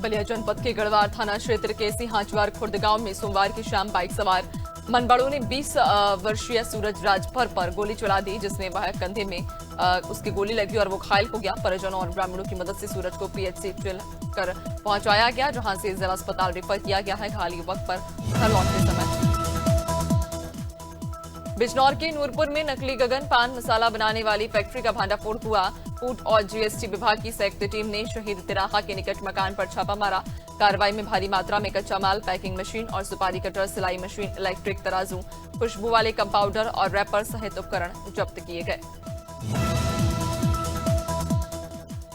बलिया जनपद के गढ़वार थाना क्षेत्र के सिंहाचवार खुर्द गांव में सोमवार की शाम बाइक सवार मनबड़ों ने 20 वर्षीय सूरज राजभर पर गोली चला दी, जिसमें वह कंधे में उसकी गोली लगी और वो घायल हो गया। परिजनों और ग्रामीणों की मदद से सूरज को पीएचसी कर पहुंचाया गया, जहां से जिला अस्पताल रेफर किया गया है। घायल युवक पर घर लौटते समय बिजनौर के नूरपुर में नकली गगन पान मसाला बनाने वाली फैक्ट्री का भांडाफोड़ हुआ। फूड और जीएसटी विभाग की संयुक्त टीम ने शहीद तिराहा के निकट मकान पर छापा मारा। कार्रवाई में भारी मात्रा में कच्चा माल, पैकिंग मशीन और सुपारी कटर, सिलाई मशीन, इलेक्ट्रिक तराजू, खुशबू वाले कंपाउंडर और रैपर सहित उपकरण जब्त किए गए।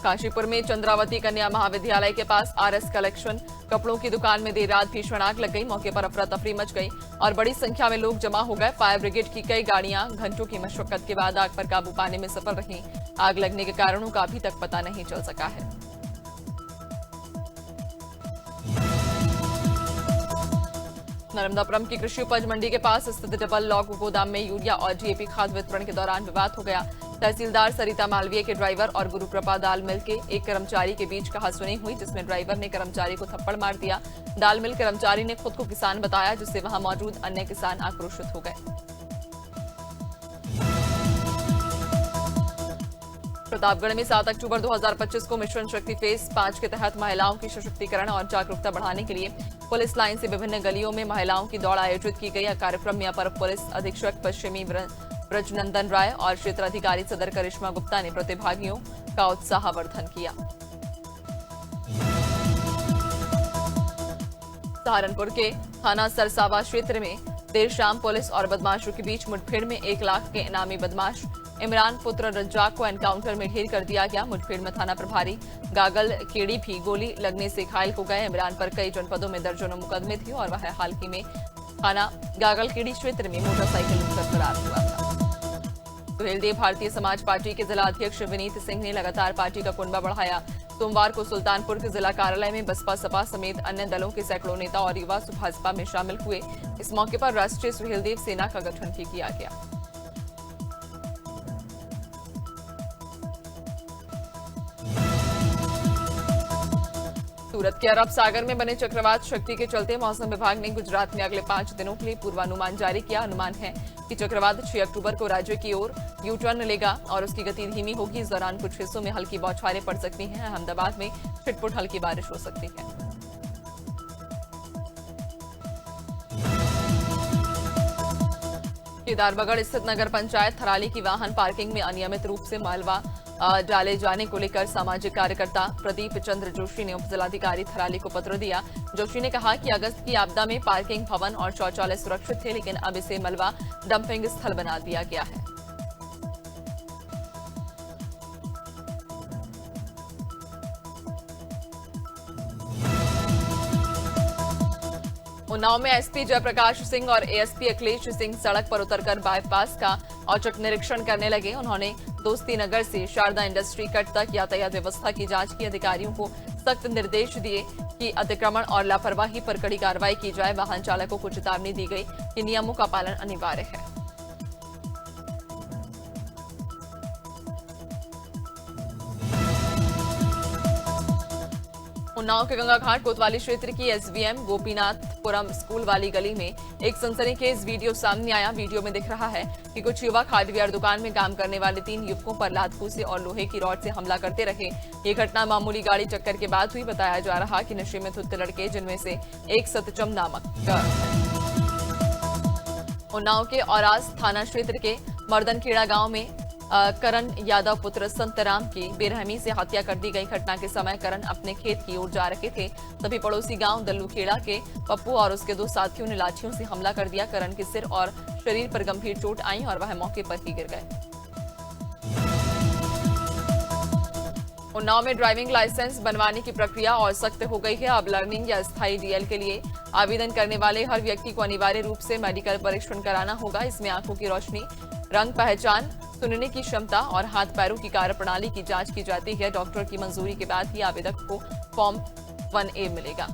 काशीपुर में चंद्रावती कन्या महाविद्यालय के पास आरएस कलेक्शन कपड़ों की दुकान में देर रात भीषण आग लग गई। मौके पर अफरा तफरी मच गई और बड़ी संख्या में लोग जमा हो गए। फायर ब्रिगेड की कई गाड़ियां घंटों की मशक्कत के बाद आग पर काबू पाने में सफल रहीं। आग लगने के कारणों का अभी तक पता नहीं चल सका है। नर्मदापुरम की कृषि उपज मंडी के पास स्थित डबल लॉक गोदाम में यूरिया और डीएपी खाद वितरण के दौरान विवाद हो गया। तहसीलदार सरिता मालवीय के ड्राइवर और गुरुकृपा दाल मिल के एक कर्मचारी के बीच कहासुनी हुई, जिसमें ड्राइवर ने कर्मचारी को थप्पड़ मार दिया। दाल मिल कर्मचारी ने खुद को किसान बताया, जिससे वहां मौजूद अन्य किसान आक्रोशित हो गए। प्रतापगढ़ में 7 अक्टूबर 2025 को मिशन शक्ति फेज 5 के तहत महिलाओं की सशक्तिकरण और जागरूकता बढ़ाने के लिए पुलिस लाइन से विभिन्न गलियों में महिलाओं की दौड़ आयोजित की गई। कार्यक्रम में अपर पुलिस अधीक्षक पश्चिमी ब्रजनंदन राय और क्षेत्र अधिकारी सदर करिश्मा गुप्ता ने प्रतिभागियों का उत्साहवर्धन किया। सहारनपुर के थाना सरसावा क्षेत्र में देर शाम पुलिस और बदमाशों के बीच मुठभेड़ में 1 लाख के इनामी बदमाश इमरान पुत्र रज्जाक को एनकाउंटर में ढेर कर दिया गया। मुठभेड़ में थाना प्रभारी गागल केड़ी भी गोली लगने से घायल हो गए। इमरान पर कई जनपदों में दर्जनों मुकदमे थे और वह हाल ही में थाना गागल केड़ी क्षेत्र में मोटरसाइकिल लूटकर फरार हुआ था। सुहेलदेव भारतीय समाज पार्टी के जिला अध्यक्ष विनीत सिंह ने लगातार पार्टी का कुनबा बढ़ाया। सोमवार को सुल्तानपुर के जिला कार्यालय में बसपा सपा समेत अन्य दलों के सैकड़ों नेता और युवा भाजपा में शामिल हुए। इस मौके पर राष्ट्रीय सुहेलदेव सेना का गठन भी किया गया। सूरत के अरब सागर में बने चक्रवात शक्ति के चलते मौसम विभाग ने गुजरात में अगले 5 दिनों के लिए पूर्वानुमान जारी किया। अनुमान है कि चक्रवात 6 अक्टूबर को राज्य की ओर यू टर्न लेगा और उसकी गति धीमी होगी। इस दौरान कुछ हिस्सों में हल्की बौछारें पड़ सकती हैं। अहमदाबाद में छिटपुट हल्की बारिश हो सकती है। केदारबगढ़ स्थित नगर पंचायत थराली की वाहन पार्किंग में अनियमित रूप से मलबा डाले जाने को लेकर सामाजिक कार्यकर्ता प्रदीप चंद्र जोशी ने उप जिलाधिकारी थराली को पत्र दिया। जोशी ने कहा कि अगस्त की आपदा में पार्किंग भवन और शौचालय सुरक्षित थे, लेकिन अब इसे मलबा डंपिंग स्थल बना दिया गया है। उन्नाव में एसपी जयप्रकाश सिंह और एएसपी अखिलेश सिंह सड़क पर उतरकर बाईपास का औचक निरीक्षण करने लगे। उन्होंने दोस्ती नगर से शारदा इंडस्ट्री कट तक यातायात व्यवस्था की जांच की। अधिकारियों को सख्त निर्देश दिए कि अतिक्रमण और लापरवाही पर कड़ी कार्रवाई की जाए। वाहन चालकों को चेतावनी दी गई कि नियमों का पालन अनिवार्य है। उन्नाव के गंगा घाट कोतवाली क्षेत्र की एसवीएम गोपीनाथपुरम स्कूल वाली गली में एक सनसनीखेज वीडियो सामने आया। वीडियो में दिख रहा है कि कुछ युवक हार्डवेयर दुकान में काम करने वाले 3 युवकों पर लात-फूसे और लोहे की रॉड से हमला करते रहे। ये घटना मामूली गाड़ी चक्कर के बाद हुई। बताया जा रहा कि नशे में धुत लड़के, जिनमें से एक सतचम नामक। उन्नाव के औरास थाना क्षेत्र के मर्दनखेड़ा गांव में करण यादव पुत्र संतराम की बेरहमी से हत्या कर दी गई। घटना के समय करण अपने खेत की ओर जा रहे थे, तभी पड़ोसी गांव दल्लूखेड़ा के पप्पू और उसके 2 साथियों ने लाठियों से हमला कर दिया। करण के सिर और शरीर पर गंभीर चोट आई और वह मौके पर ही गिर गए। उन्नाव में ड्राइविंग लाइसेंस बनवाने की प्रक्रिया और सख्त हो गई है। अब लर्निंग या स्थायी डीएल के लिए आवेदन करने वाले हर व्यक्ति को अनिवार्य रूप से मेडिकल परीक्षण कराना होगा। इसमें आंखों की रोशनी, रंग पहचान, सुनने की क्षमता और हाथ पैरों की कार्यप्रणाली की जांच की जाती है। डॉक्टर की मंजूरी के बाद ही आवेदक को फॉर्म 1A मिलेगा।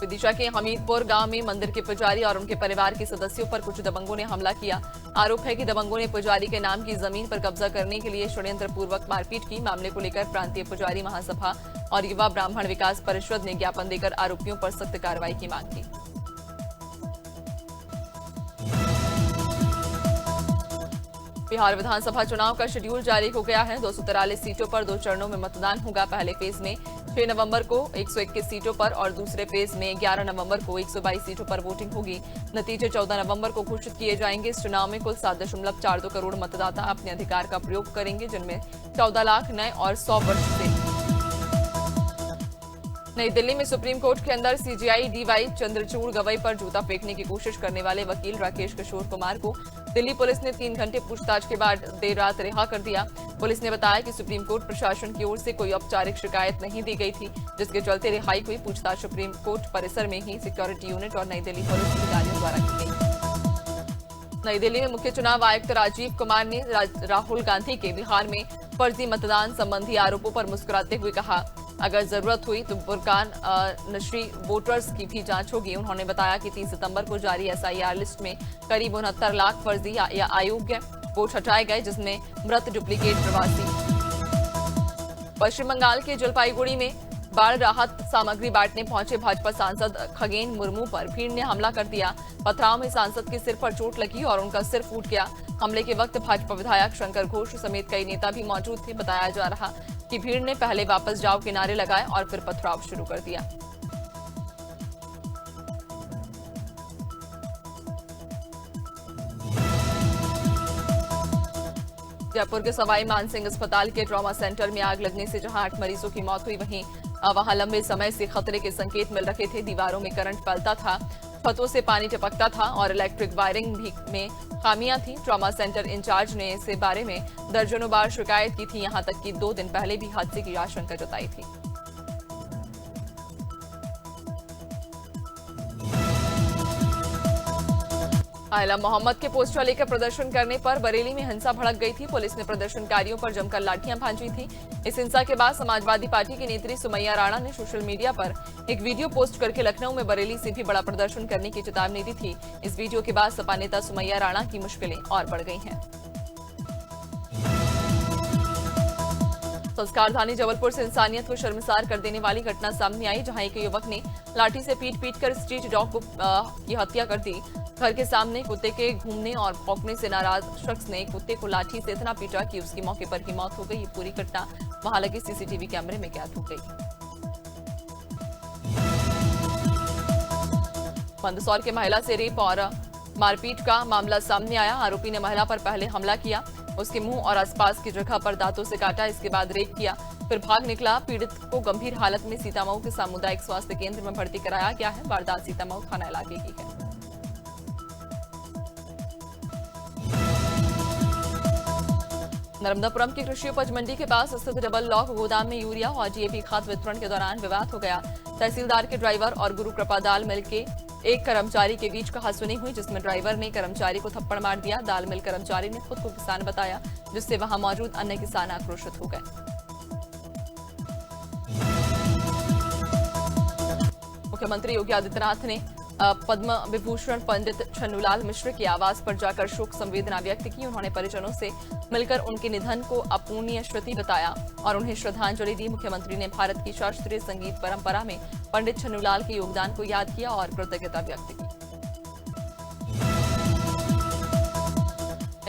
विदिशा के हमीदपुर गांव में मंदिर के पुजारी और उनके परिवार के सदस्यों पर कुछ दबंगों ने हमला किया। आरोप है कि दबंगों ने पुजारी के नाम की जमीन पर कब्जा करने के लिए षड्यंत्र पूर्वक मारपीट की। मामले को लेकर प्रांतीय पुजारी महासभा और युवा ब्राह्मण विकास परिषद ने ज्ञापन देकर आरोपियों पर सख्त कार्रवाई की मांग की। बिहार विधानसभा चुनाव का शेड्यूल जारी हो गया है। 243 सीटों पर 2 चरणों में मतदान होगा। पहले फेज में 6 नवंबर को 121 सीटों पर और दूसरे फेज में 11 नवंबर को 122 सीटों पर वोटिंग होगी। नतीजे 14 नवंबर को घोषित किए जाएंगे। इस चुनाव में कुल 7.42 करोड़ मतदाता अपने अधिकार का प्रयोग करेंगे, जिनमें 14 लाख नए और 100 वर्ष से। नई दिल्ली में सुप्रीम कोर्ट के अंदर सीजेआई डीवाई चंद्रचूड़ गवई पर जूता फेंकने की कोशिश करने वाले वकील राकेश किशोर कुमार को दिल्ली पुलिस ने 3 घंटे पूछताछ के बाद देर रात रिहा कर दिया। पुलिस ने बताया कि सुप्रीम कोर्ट प्रशासन की ओर से कोई औपचारिक शिकायत नहीं दी गई थी, जिसके चलते रिहाई हुई। पूछताछ सुप्रीम कोर्ट परिसर में ही सिक्योरिटी यूनिट और नई दिल्ली पुलिस अधिकारियों द्वारा की गई। नई दिल्ली में मुख्य चुनाव आयुक्त राजीव कुमार ने राहुल गांधी के बिहार में फर्जी मतदान संबंधी आरोपों पर मुस्कुराते हुए कहा, अगर जरूरत हुई तो बुरकान नशरी वोटर्स की भी जांच होगी। उन्होंने बताया कि 30 सितंबर को जारी एसआईआर लिस्ट में करीब 69 लाख फर्जी या अयोग्य वोट हटाए गए, जिसमें मृत डुप्लीकेट प्रवासी। पश्चिम बंगाल के जलपाईगुड़ी में बाढ़ राहत सामग्री बांटने पहुंचे भाजपा सांसद खगेन मुर्मू पर भीड़ ने हमला कर दिया। पथराव में सांसद के सिर पर चोट लगी और उनका सिर फूट गया। हमले के वक्त भाजपा विधायक शंकर घोष समेत कई नेता भी मौजूद थे। बताया जा रहा कि भीड़ ने पहले वापस जाओ के नारे लगाए और फिर पथराव शुरू कर दिया। जयपुर के सवाई मानसिंह अस्पताल के ट्रॉमा सेंटर में आग लगने से जहां 8 मरीजों की मौत हुई, वहां लंबे समय से खतरे के संकेत मिल रहे थे। दीवारों में करंट फैलता था, छतों से पानी टपकता था और इलेक्ट्रिक वायरिंग भी में खामियां थी। ट्रॉमा सेंटर इंचार्ज ने इस बारे में दर्जनों बार शिकायत की थी, यहां तक कि 2 दिन पहले भी हादसे की आशंका जताई थी। आयला मोहम्मद के पोस्टर लेकर प्रदर्शन करने पर बरेली में हिंसा भड़क गई थी। पुलिस ने प्रदर्शनकारियों पर जमकर लाठियां भांजी थी। इस हिंसा के बाद समाजवादी पार्टी की नेत्री सुमैया राणा ने सोशल मीडिया पर एक वीडियो पोस्ट करके लखनऊ में बरेली से भी बड़ा प्रदर्शन करने की चेतावनी दी थी। इस वीडियो के बाद सपा नेता सुमैया राणा की मुश्किलें और बढ़ गई हैं। संस्कारधानी जबलपुर से इंसानियत को शर्मसार कर देने वाली घटना सामने आई, जहां एक युवक ने लाठी से पीट कर स्ट्रीट डॉग की हत्या कर दी। घर के सामने कुत्ते के घूमने और भौंकने से नाराज शख्स ने कुत्ते को लाठी से इतना पीटा कि उसकी मौके पर ही मौत हो गई। ये पूरी घटना वहां लगे सीसीटीवी कैमरे में कैद हो गई। मंदसौर के महिला से रेप और मारपीट का मामला सामने आया। आरोपी ने महिला पर पहले हमला किया, उसके मुंह और आसपास की जगह पर दांतों से काटा, इसके बाद रेप किया, फिर भाग निकला। पीड़ित को गंभीर हालत में सीतामऊ के सामुदायिक स्वास्थ्य केंद्र में भर्ती कराया गया है। वारदात सीतामऊ थाना इलाके की है। नर्मदापुरम की कृषि उपज मंडी के पास स्थित डबल लॉक गोदाम में यूरिया और डीएपी खाद वितरण के दौरान विवाद हो गया। तहसीलदार के ड्राइवर और गुरु कृपा दाल मिल के एक कर्मचारी के बीच कहासुनी हुई, जिसमें ड्राइवर ने कर्मचारी को थप्पड़ मार दिया। दाल मिल कर्मचारी ने खुद को किसान बताया, जिससे वहां मौजूद अन्य किसान आक्रोशित हो गए। मुख्यमंत्री योगी आदित्यनाथ ने पद्म विभूषण पंडित छन्नूलाल मिश्र के आवास पर जाकर शोक संवेदना व्यक्त की। उन्होंने परिजनों से मिलकर उनके निधन को अपूर्णीय क्षति बताया और उन्हें श्रद्धांजलि दी। मुख्यमंत्री ने भारत की शास्त्रीय संगीत परंपरा में पंडित छन्नूलाल के योगदान को याद किया और कृतज्ञता व्यक्त की।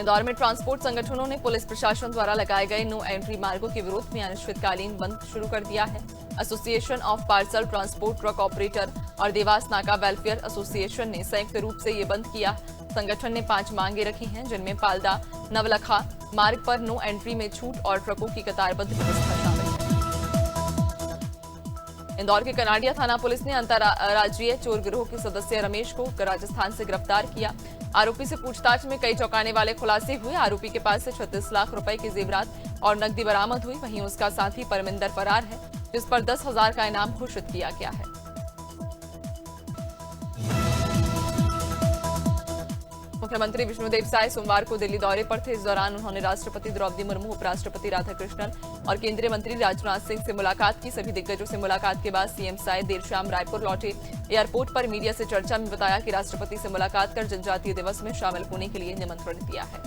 इंदौर में ट्रांसपोर्ट संगठनों ने पुलिस प्रशासन द्वारा लगाए गए नो एंट्री मार्गों के विरोध में अनिश्चितकालीन बंद शुरू कर दिया है। Association of parcel transport truck operator और देवास नाका वेलफेयर एसोसिएशन ने संयुक्त रूप से ये बंद किया। संगठन ने 5 मांगे रखी हैं, जिनमें पालदा नवलखा मार्ग पर नो एंट्री में छूट और ट्रकों की कतारबद्ध व्यवस्था शामिल है। इंदौर के कनाडिया थाना पुलिस ने अंतर्राज्यीय चोर गिरोह के सदस्य रमेश को राजस्थान से गिरफ्तार किया। आरोपी से पूछताछ में कई चौंकाने वाले खुलासे हुए। आरोपी के पास से 36 लाख रुपए के जेवरात और नकदी बरामद हुई। वहीं उसका साथी परमिंदर फरार है, जिस पर 10,000 का इनाम घोषित किया गया है। मुख्यमंत्री विष्णुदेव साय सोमवार को दिल्ली दौरे पर थे। इस दौरान उन्होंने राष्ट्रपति द्रौपदी मुर्मू, उपराष्ट्रपति राधाकृष्णन और केंद्रीय मंत्री राजनाथ सिंह से मुलाकात की। सभी दिग्गजों से मुलाकात के बाद सीएम साय देर शाम रायपुर लौटे। एयरपोर्ट पर मीडिया से चर्चा में बताया कि राष्ट्रपति से मुलाकात कर जनजातीय दिवस में शामिल होने के लिए निमंत्रण दिया है।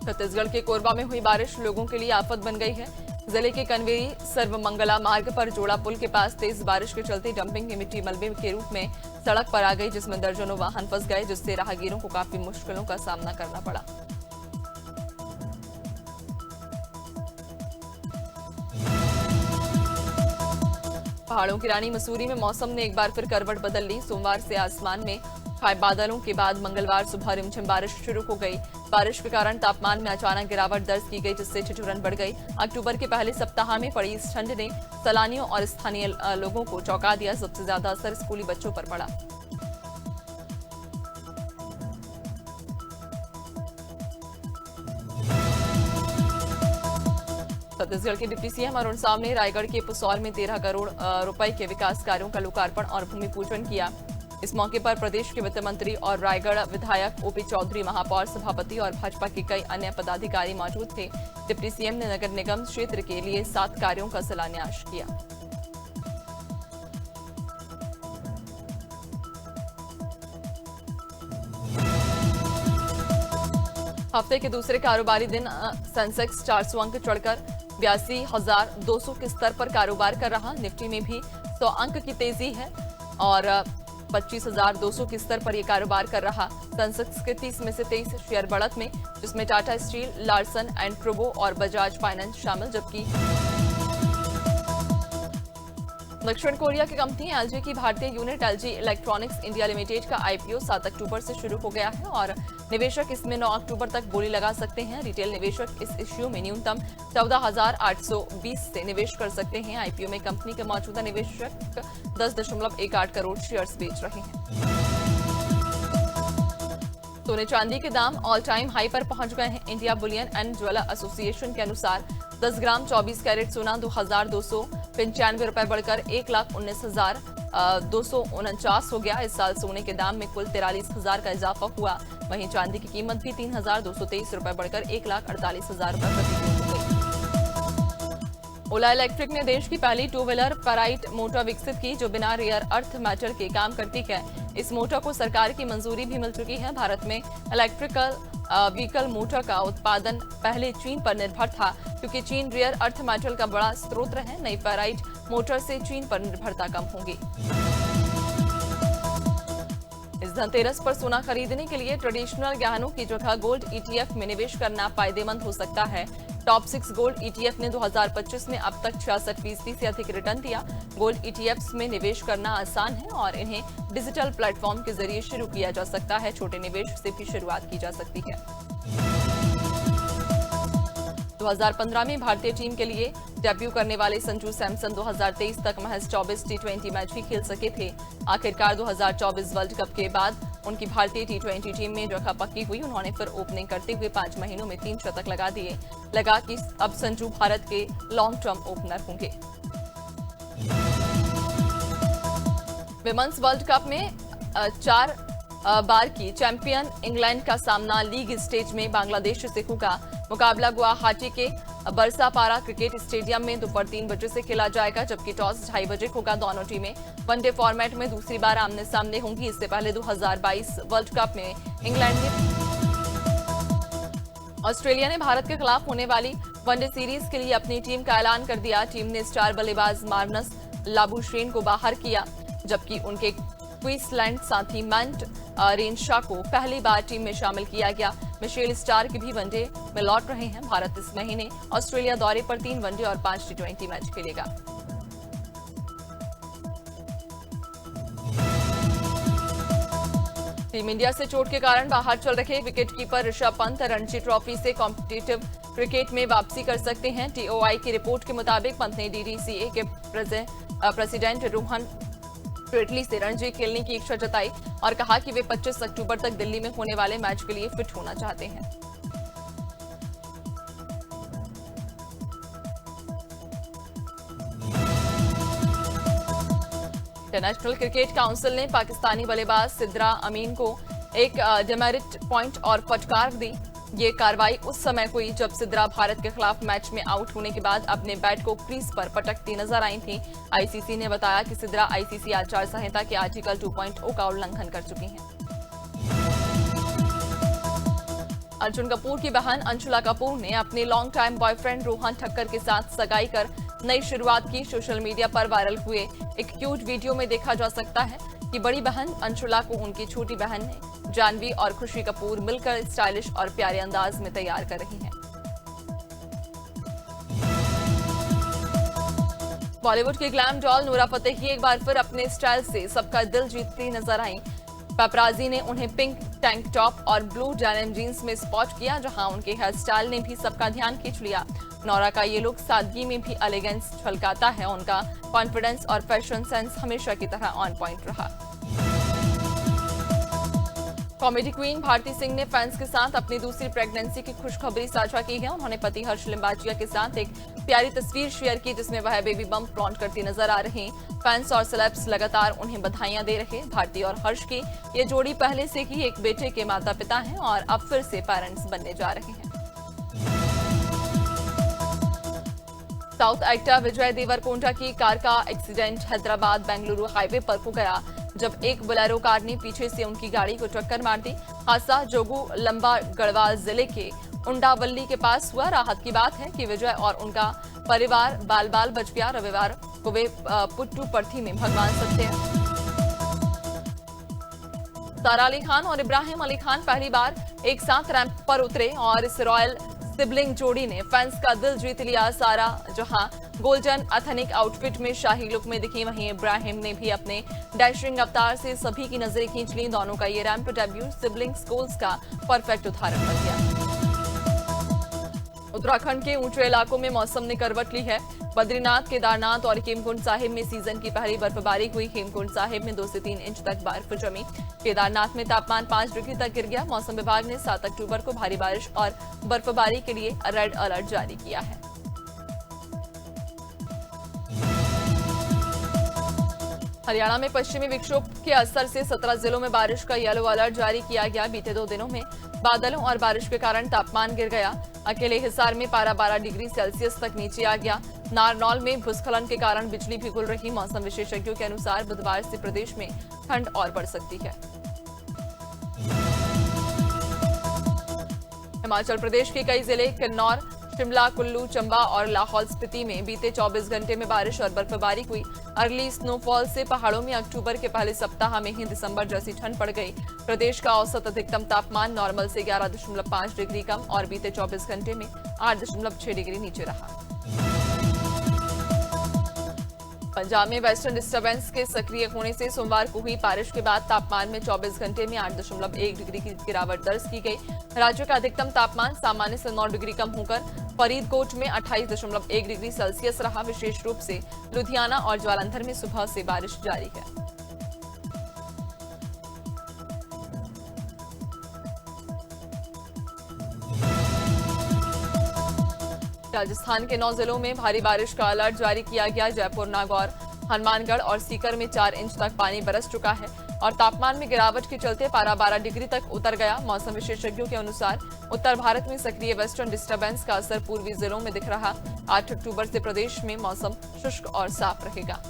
छत्तीसगढ़ के कोरबा में हुई बारिश लोगों के लिए आफत बन गई है। जिले के कनवेरी सर्वमंगला मार्ग पर जोड़ा पुल के पास तेज बारिश के चलते डंपिंग की मिट्टी मलबे के रूप में सड़क पर आ गई, जिसमें दर्जनों वाहन फंस गए, जिससे राहगीरों को काफी मुश्किलों का सामना करना पड़ा। पहाड़ों की रानी मसूरी में मौसम ने एक बार फिर करवट बदल ली। सोमवार से आसमान में छाए बादलों के बाद मंगलवार सुबह रिमझिम बारिश शुरू हो गई। बारिश के कारण तापमान में अचानक गिरावट दर्ज की गई, जिससे ठिठुरन बढ़ गई। अक्टूबर के पहले सप्ताह में पड़ी इस ठंड ने सैलानियों और स्थानीय लोगों को चौंका दिया। सबसे ज्यादा असर स्कूली बच्चों पर पड़ा। छत्तीसगढ़ के डिप्टी सीएम अरुण साव ने रायगढ़ के पुसौल में 13 करोड़ रुपए के विकास कार्यों का लोकार्पण और भूमि पूजन किया। इस मौके पर प्रदेश के वित्त मंत्री और रायगढ़ विधायक ओपी चौधरी, महापौर, सभापति और भाजपा के कई अन्य पदाधिकारी मौजूद थे। डिप्टी सीएम ने नगर निगम क्षेत्र के लिए 7 कार्यों का शिलान्यास किया। हफ्ते के दूसरे कारोबारी दिन सेंसेक्स 400 अंक चढ़कर 82,200 के स्तर पर कारोबार कर रहा। निफ्टी में भी 100 अंक की तेजी है और 25,200 के स्तर पर यह कारोबार कर रहा। सेंसेक्स के 30 में से 23 शेयर बढ़त में, जिसमें Tata steel, Larsen and Toubro और बजाज फाइनेंस शामिल। जबकि दक्षिण कोरिया की कंपनी एलजी की भारतीय unit LG electronics India limited का आईपीओ 7 अक्टूबर से शुरू हो गया है और निवेशक इसमें 9 अक्टूबर तक बोली लगा सकते हैं। रिटेल निवेशक इस इश्यू में न्यूनतम 14,820 से निवेश कर सकते हैं। आईपीओ में कंपनी के मौजूदा निवेशक 10.18 करोड़ शेयर्स बेच रहे हैं। सोने चांदी के दाम ऑल टाइम हाई पर पहुंच गए हैं। India Boolean and jeweller association के अनुसार 10 ग्राम 24 कैरेट सोना 2,295 रुपए बढ़कर 1,19,249 हो गया। इस साल सोने के दाम में कुल 43,000 का इजाफा हुआ। वहीं चांदी की कीमत भी 3,223 रुपए बढ़कर 1,48,000 रुपए प्रति किलो हो गई। ओला इलेक्ट्रिक ने देश की पहली 2 व्हीलर पेराइट मोटर विकसित की, जो बिना रेयर अर्थ मेटल के काम करती है। इस मोटर को सरकार की मंजूरी भी मिल चुकी है। भारत में इलेक्ट्रिकल व्हीकल मोटर का उत्पादन पहले चीन पर निर्भर था, क्योंकि चीन रेयर अर्थ मेटल का बड़ा स्रोत है। नई पेराइट मोटर से चीन पर निर्भरता कम होगी। इस धनतेरस पर सोना खरीदने के लिए ट्रेडिशनल गहनों की जगह गोल्ड ईटीएफ में निवेश करना फायदेमंद हो सकता है। टॉप 6 गोल्ड ईटीएफ ने 2025 में अब तक 66% से अधिक रिटर्न दिया। गोल्ड ईटीएफ्स में निवेश करना आसान है और इन्हें डिजिटल प्लेटफॉर्म के जरिए शुरू किया जा सकता है। छोटे निवेश से भी शुरुआत की जा सकती है। 2015 में भारतीय टीम के लिए डेब्यू करने वाले संजू सैमसन 2023 तक महज 24 टी20 मैच ही खेल सके थे। आखिरकार 2024 वर्ल्ड कप के बाद उनकी भारतीय टी20 टीम में जगह पक्की हुई। उन्होंने फिर ओपनिंग करते हुए 5 महीनों में 3 शतक लगा दिए। लगा कि अब संजू भारत के लॉन्ग टर्म ओपनर होंगे। विमेंस वर्ल्ड कप में 4 बार की चैंपियन इंग्लैंड का सामना लीग स्टेज में बांग्लादेश से होगा। मुकाबला गुवाहाटी के बरसापारा क्रिकेट स्टेडियम में दोपहर 3 बजे से खेला जाएगा, जबकि टॉस 2:30 बजे होगा। दोनों टीमें वनडे फॉर्मेट में दूसरी बार आमने सामने होंगी। इससे पहले 2022 वर्ल्ड कप में इंग्लैंड ने ऑस्ट्रेलिया ने भारत के खिलाफ होने वाली वनडे सीरीज के लिए अपनी टीम का ऐलान कर दिया। टीम ने स्टार बल्लेबाज मार्नस लाबुशेन को बाहर किया, जबकि उनके क्वींसलैंड साथी मैट रेनशा को पहली बार टीम में शामिल किया गया। मिशेल स्टार्क भी वनडे में लौट रहे हैं। भारत इस महीने ऑस्ट्रेलिया दौरे पर 3 वनडे और 5 टी20 मैच खेलेगा। टीम इंडिया से चोट के कारण बाहर चल रहे विकेटकीपर ऋषभ पंत रणजी ट्रॉफी से कॉम्पिटिटिव क्रिकेट में वापसी कर सकते हैं। टीओआई की रिपोर्ट के मुताबिक पंत ने डीडीसीए के प्रेसिडेंट रोहन जेटली से रणजी खेलने की इच्छा जताई और कहा कि वे 25 अक्टूबर तक दिल्ली में होने वाले मैच के लिए फिट होना चाहते हैं। इंटरनेशनल क्रिकेट काउंसिल ने पाकिस्तानी बल्लेबाज सिद्रा अमीन को एक डिमेरिट पॉइंट और फटकार दी। ये कार्रवाई उस समय हुई जब सिद्रा भारत के खिलाफ मैच में आउट होने के बाद अपने बैट को क्रीज पर पटकती नजर आई थी। आईसीसी ने बताया कि सिद्रा आईसीसी आचार संहिता के आर्टिकल 2.0 का उल्लंघन कर चुकी हैं। अर्जुन कपूर की बहन अंशुला कपूर ने अपने long time boyfriend Rohan Thakkar के साथ सगाई कर नई शुरुआत की। सोशल मीडिया पर वायरल हुए एक क्यूट वीडियो में देखा जा सकता है कि बड़ी बहन अंशुला को उनकी छोटी बहन ने जानवी और खुशी कपूर मिलकर स्टाइलिश और प्यारे अंदाज में तैयार कर रही हैं। बॉलीवुड की ग्लैम डॉल नूरा फतेही एक बार फिर अपने स्टाइल से सबका दिल जीतती नजर आई। पेपराजी ने उन्हें पिंक टैंक टॉप और ब्लू डेनिम जीन्स में स्पॉट किया, जहां उनके हेयर स्टाइल ने भी सबका ध्यान खींच लिया। नौरा का ये लुक सादगी में भी एलिगेंस झलकाता है। उनका कॉन्फिडेंस और फैशन सेंस हमेशा की तरह ऑन पॉइंट रहा। कॉमेडी क्वीन भारती सिंह ने फैंस के साथ अपनी दूसरी प्रेगनेंसी की खुशखबरी साझा की है। उन्होंने पति हर्ष लिम्बाचिया के साथ एक प्यारी तस्वीर शेयर की, जिसमें वह बेबी बम्प फ्लॉन्ट करती नजर आ रही। फैंस और सेलेब्स लगातार उन्हें बधाइयां दे रहे। भारती और हर्ष की ये जोड़ी पहले से ही एक बेटे के माता पिता हैं और अब फिर से पेरेंट्स बनने जा रहे हैं। साउथ एक्टर विजय देवरकोंडा की कार का एक्सीडेंट हैदराबाद बेंगलुरु हाईवे पर हो गया, जब एक बोलेरो कार ने पीछे से उनकी गाड़ी को टक्कर मार दी। हादसा जोगू लंबा गढ़वाल जिले के उंडावल्ली के पास हुआ। राहत की बात है कि विजय और उनका परिवार बाल बाल बच गया। रविवार को वे पुट्टुपर्थी में भगवान सत्य सारा अली खान और इब्राहिम अली खान पहली बार एक साथ रैंप पर उतरे और इस रॉयल सिबलिंग जोड़ी ने फैंस का दिल जीत लिया। सारा जहां गोल्डन एथनिक आउटफिट में शाही लुक में दिखी, वहीं इब्राहिम ने भी अपने डैशिंग अवतार से सभी की नजरें खींच ली। दोनों का ये रैंप डेब्यू सिबलिंग्स गोल्स का परफेक्ट उदाहरण बन गया। उत्तराखंड के ऊंचे इलाकों में मौसम ने करवट ली है। बद्रीनाथ, केदारनाथ और हेमकुंड साहिब में सीजन की पहली बर्फबारी हुई। हेमकुंड साहिब में 2 से 3 इंच तक बर्फ जमी। केदारनाथ में तापमान 5 डिग्री तक गिर गया। मौसम विभाग ने 7 अक्टूबर को भारी बारिश और बर्फबारी के लिए रेड अलर्ट जारी किया है। हरियाणा में पश्चिमी विक्षोभ के असर से 17 जिलों में बारिश का येलो अलर्ट जारी किया गया। बीते 2 दिनों में बादलों और बारिश के कारण तापमान गिर गया। अकेले हिसार में पारा 12 डिग्री सेल्सियस तक नीचे आ गया। नारनौल में भूस्खलन के कारण बिजली भी गुल रही। मौसम विशेषज्ञों के अनुसार बुधवार से प्रदेश में ठंड और बढ़ सकती है। हिमाचल प्रदेश के कई जिले किन्नौर, शिमला, कुल्लू, चंबा और लाहौल स्पीति में बीते 24 घंटे में बारिश और बर्फबारी हुई। अर्ली स्नोफॉल से पहाड़ों में अक्टूबर के पहले सप्ताह में ही दिसंबर जैसी ठंड पड़ गई। प्रदेश का औसत अधिकतम तापमान नॉर्मल से 11.5 डिग्री कम और बीते 24 घंटे में 8.6 डिग्री नीचे रहा। पंजाब में वेस्टर्न डिस्टर्बेंस के सक्रिय होने से सोमवार को हुई बारिश के बाद तापमान में 24 घंटे में 8.1 डिग्री की गिरावट दर्ज की गई। राज्य का अधिकतम तापमान सामान्य से 9 डिग्री कम होकर फरीदकोट में 28.1 डिग्री सेल्सियस रहा। विशेष रूप से लुधियाना और जालंधर में सुबह से बारिश जारी है। राजस्थान के 9 जिलों में भारी बारिश का अलर्ट जारी किया गया। जयपुर, नागौर, हनुमानगढ़ और सीकर में 4 इंच तक पानी बरस चुका है और तापमान में गिरावट के चलते पारा 12 डिग्री तक उतर गया। मौसम विशेषज्ञों के अनुसार उत्तर भारत में सक्रिय वेस्टर्न डिस्टर्बेंस का असर पूर्वी जिलों में दिख रहा। 8 अक्टूबर से प्रदेश में मौसम शुष्क और साफ रहेगा।